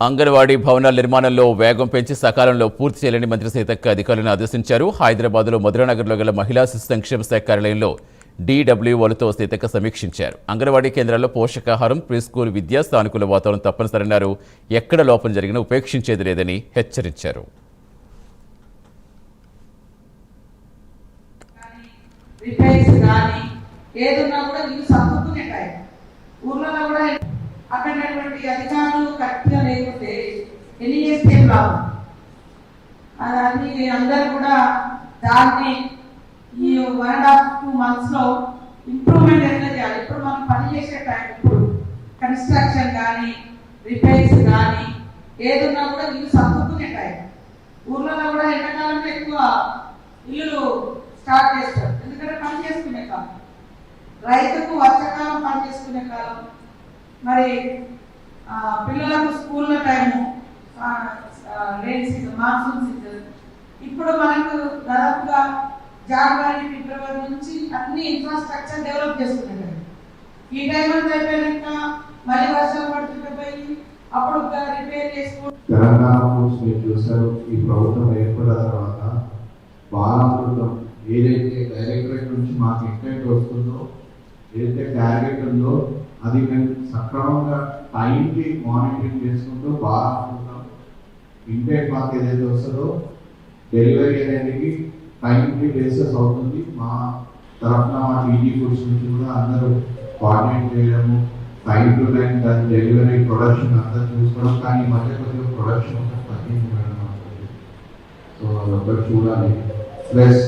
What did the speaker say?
అంగన్వాడీ భవనాల నిర్మాణంలో వేగం పెంచి సకాలంలో పూర్తి చేయాలని మంత్రి సీతక్క అధికారులను ఆదేశించారు. హైదరాబాద్లో మధురానగర్లో గల మహిళా శిశు సంక్షేమ శాఖ కార్యాలయంలో డీడబ్ల్యూఓలతో సీతక్క సమీక్షించారు. అంగన్వాడీ కేంద్రాల్లో పోషకాహారం, ప్రీ స్కూల్ విద్య, సానుకూల వాతావరణం తప్పనిసరన్నారు. ఎక్కడ లోపం జరిగినా ఉపేక్షించేది లేదని హెచ్చరించారు. అక్కడటువంటి అధికారులు కరెక్ట్గా లేకపోతే ఎన్ని చేస్తే రావు. అది అందరూ కూడా దాన్ని ఈ 1.5-2 months ఇంప్రూవ్మెంట్ ఎట్లా చేయాలి. ఇప్పుడు మనం పని చేసే టైం, ఇప్పుడు కన్స్ట్రక్షన్ కానీ రిపేర్స్ కానీ ఏదున్నా కూడా ఇల్లు సర్దుకునే టైం. ఊర్లలో కూడా ఎండాకాలంలో ఎక్కువ ఇల్లు స్టార్ట్ చేస్తారు, ఎందుకంటే పని చేసుకునే కాలం. రైతుకు వర్షాకాలం పని చేసుకునే కాలం. మరి పిల్లలకు స్కూల్లో time rain season, monsoon season. ఇప్పుడు మనకు దాదాపుగా జనవరి, ఫిబ్రవరి నుంచి అన్ని ఇన్ఫ్రాస్ట్రక్చర్ డెవలప్ చేసుకున్నాం. ఈ టైం అంతా అయిపోయాక మళ్ళీ వర్షాలు పడుతుంటాయి, అప్పుడు రిపేర్ చేసుకో. తెలంగాణ చూసారు. ఈ ప్రభుత్వం ఏర్పడిన తర్వాత బాలామృతం ఏదైతే డైరెక్టరేట్ నుంచి మాకు ఎక్స్టెంట్ వస్తుందో, ఏదైతే టార్గెట్ ఉందో అది మేము సక్రమంగా టైంకి మానిటరింగ్ చేసుకుంటూ బాగా అనుకుంటాం. ఇంటేక్ మాకు ఏదైతే వస్తుందో డెలివరీ అనేది టైంకి బేసెస్ అవుతుంది. మా తరఫున మా టీజీ ఫుడ్స్ నుంచి కూడా అందరూ కోఆర్డినేట్ చేయడము, టైం టు టైం దాని డెలివరీ, ప్రొడక్షన్ అందరూ చూసుకోవడం. కానీ ఈ మధ్య కొద్దిగా ప్రొడక్షన్ తగ్గింది మేడం. సో అదొకటి చూడాలి. ప్లస్